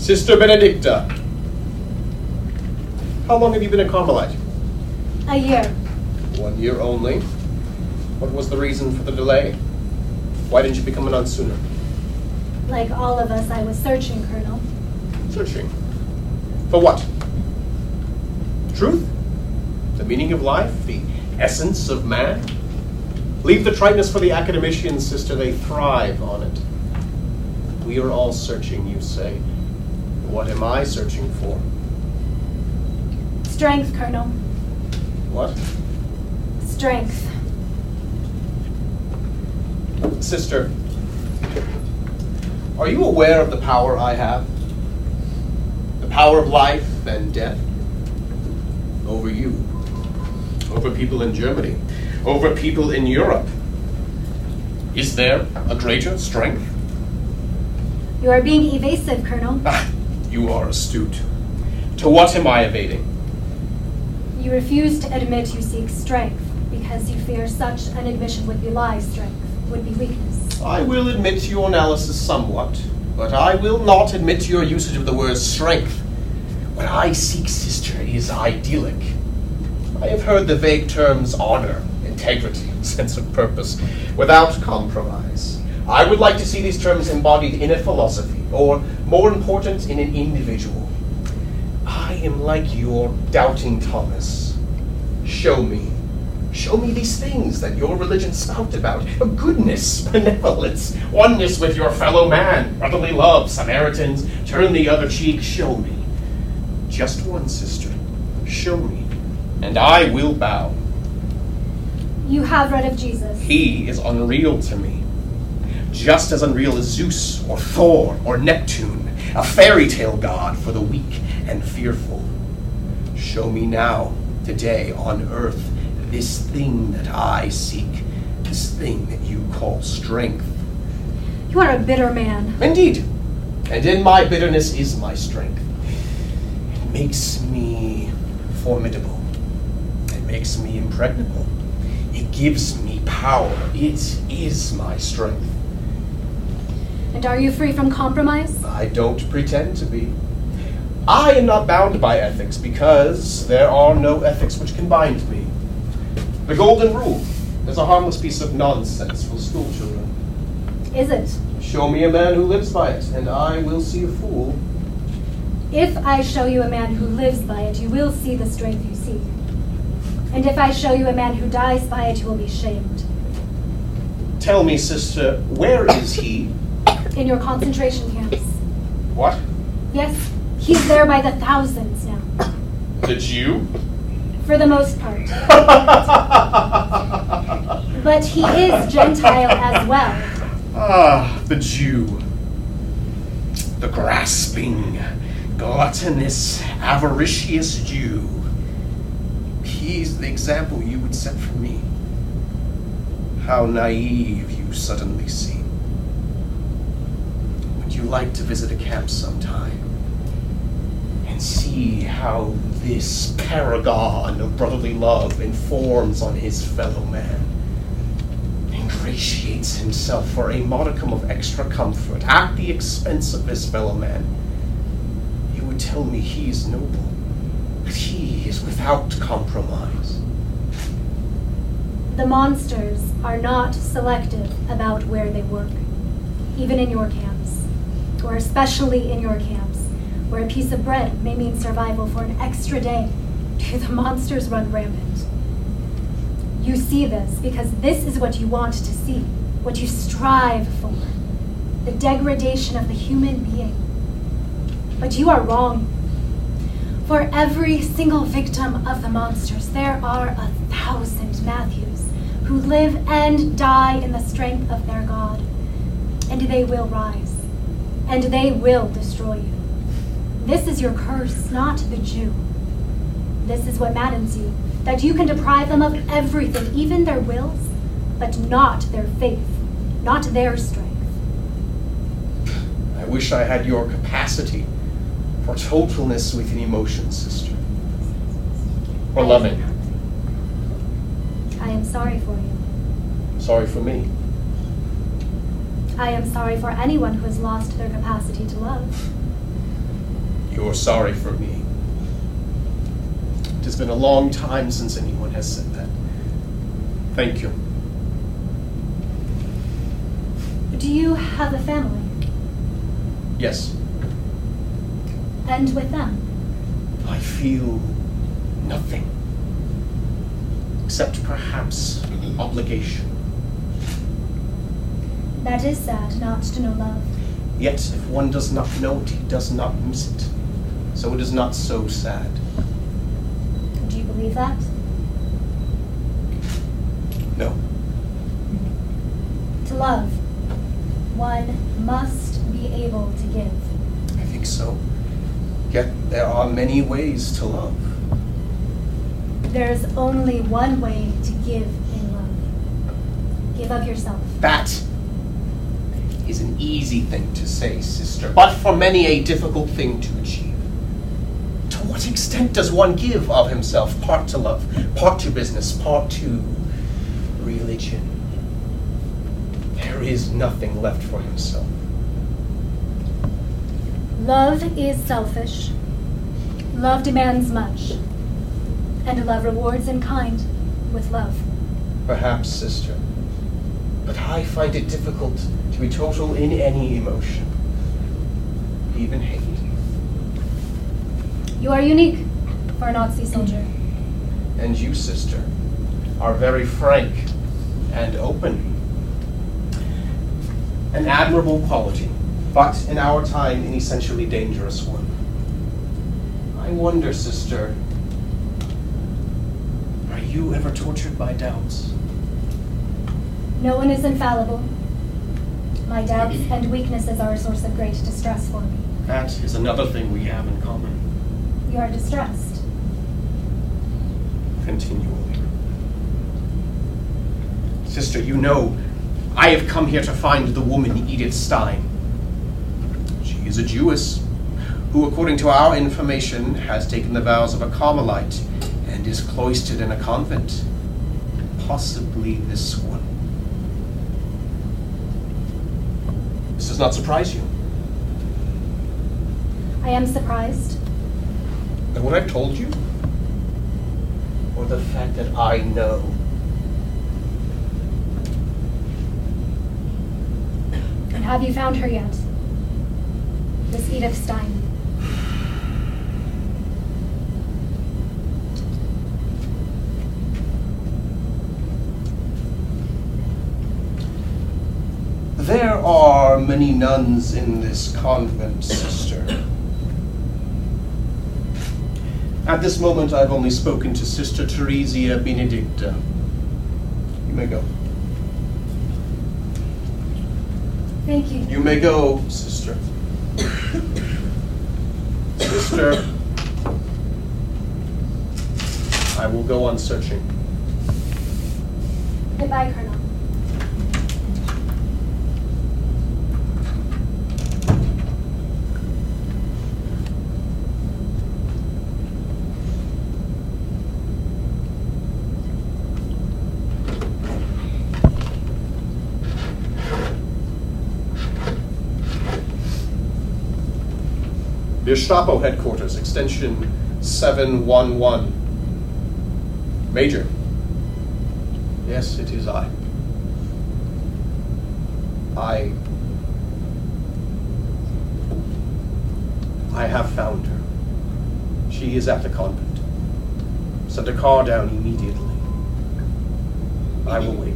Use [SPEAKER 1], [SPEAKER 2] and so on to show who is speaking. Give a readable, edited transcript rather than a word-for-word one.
[SPEAKER 1] Sister Benedicta, how long have you been a Carmelite?
[SPEAKER 2] A year.
[SPEAKER 1] 1 year only. What was the reason for the delay? Why didn't you become a nun sooner?
[SPEAKER 2] Like all of us, I was searching, Colonel.
[SPEAKER 1] Searching. For what? Truth? The meaning of life? The essence of man? Leave the triteness for the academicians, sister. They thrive on it. We are all searching, you say. What am I searching for?
[SPEAKER 2] Strength, Colonel.
[SPEAKER 1] What?
[SPEAKER 2] Strength.
[SPEAKER 1] Sister, are you aware of the power I have? The power of life and death? Over you. Over people in Germany. Over people in Europe. Is there a greater strength?
[SPEAKER 2] You are being evasive, Colonel.
[SPEAKER 1] You are astute. To what am I evading?
[SPEAKER 2] You refuse to admit you seek strength because you fear such an admission would belie strength, would be weakness.
[SPEAKER 1] I will admit your analysis somewhat, but I will not admit your usage of the word strength. What I seek, sister, is idyllic. I have heard the vague terms honor, integrity, sense of purpose, without compromise. I would like to see these terms embodied in a philosophy, or, more important, in an individual. I am like your doubting Thomas. Show me these things that your religion spout about. Goodness, benevolence, oneness with your fellow man, brotherly love, Samaritans, turn the other cheek. Show me. Just one, sister. Show me, and I will bow.
[SPEAKER 2] You have read of Jesus.
[SPEAKER 1] He is unreal to me. Just as unreal as Zeus or Thor or Neptune, a fairy tale god for the weak and fearful. Show me now, today, on earth, this thing that I seek, this thing that you call strength.
[SPEAKER 2] You are a bitter man.
[SPEAKER 1] Indeed, and in my bitterness is my strength. It makes me formidable. It makes me impregnable. It gives me power. It is my strength.
[SPEAKER 2] And are you free from compromise?
[SPEAKER 1] I don't pretend to be. I am not bound by ethics because there are no ethics which can bind me. The golden rule is a harmless piece of nonsense for school children.
[SPEAKER 2] Is it?
[SPEAKER 1] Show me a man who lives by it, and I will see a fool.
[SPEAKER 2] If I show you a man who lives by it, you will see the strength you seek. And if I show you a man who dies by it, you will be shamed.
[SPEAKER 1] Tell me, sister, where is he?
[SPEAKER 2] In your concentration camps.
[SPEAKER 1] What?
[SPEAKER 2] Yes, he's there by the thousands now.
[SPEAKER 1] The Jew?
[SPEAKER 2] For the most part. But he is Gentile as well.
[SPEAKER 1] Ah, the Jew. The grasping, gluttonous, avaricious Jew. He's the example you would set for me. How naive you suddenly seem. Would you like to visit a camp sometime and see how this paragon of brotherly love informs on his fellow man, ingratiates himself for a modicum of extra comfort at the expense of his fellow man? You would tell me he's noble, that he is without compromise.
[SPEAKER 2] The monsters are not selective about where they work, even in your camps, or especially in your camps, where a piece of bread may mean survival for an extra day. Do the monsters run rampant? You see this because this is what you want to see, what you strive for, the degradation of the human being. But you are wrong. For every single victim of the monsters, there are 1,000 Matthews who live and die in the strength of their God. And they will rise, and they will destroy you. This is your curse, not the Jew. This is what maddens you, that you can deprive them of everything, even their wills, but not their faith, not their strength.
[SPEAKER 1] I wish I had your capacity for totalness within emotion, sister. Or loving.
[SPEAKER 2] I am sorry for you.
[SPEAKER 1] Sorry for me.
[SPEAKER 2] I am sorry for anyone who has lost their capacity to love.
[SPEAKER 1] You're sorry for me. It has been a long time since anyone has said that. Thank you.
[SPEAKER 2] Do you have a family?
[SPEAKER 1] Yes.
[SPEAKER 2] And with them?
[SPEAKER 1] I feel nothing. Except perhaps obligation.
[SPEAKER 2] That is sad, not to know love.
[SPEAKER 1] Yet, if one does not know it, he does not miss it. So it is not so sad.
[SPEAKER 2] Do you believe that?
[SPEAKER 1] No.
[SPEAKER 2] To love, one must be able to give.
[SPEAKER 1] I think so. Yet there are many ways to love.
[SPEAKER 2] There's only one way to give in love. Give of yourself.
[SPEAKER 1] That is an easy thing to say, sister, but for many a difficult thing to achieve. To what extent does one give of himself? Part to love, part to business, part to religion. There is nothing left for himself.
[SPEAKER 2] Love is selfish. Love demands much. And love rewards in kind with love.
[SPEAKER 1] Perhaps, sister. But I find it difficult to be total in any emotion. Even hate.
[SPEAKER 2] You are unique for a Nazi soldier.
[SPEAKER 1] And you, sister, are very frank and open. An admirable quality, but in our time, an essentially dangerous one. I wonder, sister, are you ever tortured by doubts?
[SPEAKER 2] No one is infallible. My doubts and weaknesses are a source of great distress for me.
[SPEAKER 1] That is another thing we have in common.
[SPEAKER 2] You are distressed.
[SPEAKER 1] Continually. Sister, you know, I have come here to find the woman Edith Stein. She is a Jewess who, according to our information, has taken the vows of a Carmelite and is cloistered in a convent. Possibly this one. This does not surprise you.
[SPEAKER 2] I am surprised.
[SPEAKER 1] At what I've told you? Or the fact that I know?
[SPEAKER 2] And have you found her yet? This Edith Stein.
[SPEAKER 1] There are many nuns in this convent, sister. At this moment, I've only spoken to Sister Theresia Benedicta. You may go.
[SPEAKER 2] Thank you.
[SPEAKER 1] You may go, sister. Sister, I will go on searching.
[SPEAKER 2] Goodbye, Colonel.
[SPEAKER 1] Gestapo headquarters, extension 711. Major. Yes, it is I. I have found her. She is at the convent. Send a car down immediately. I will wait.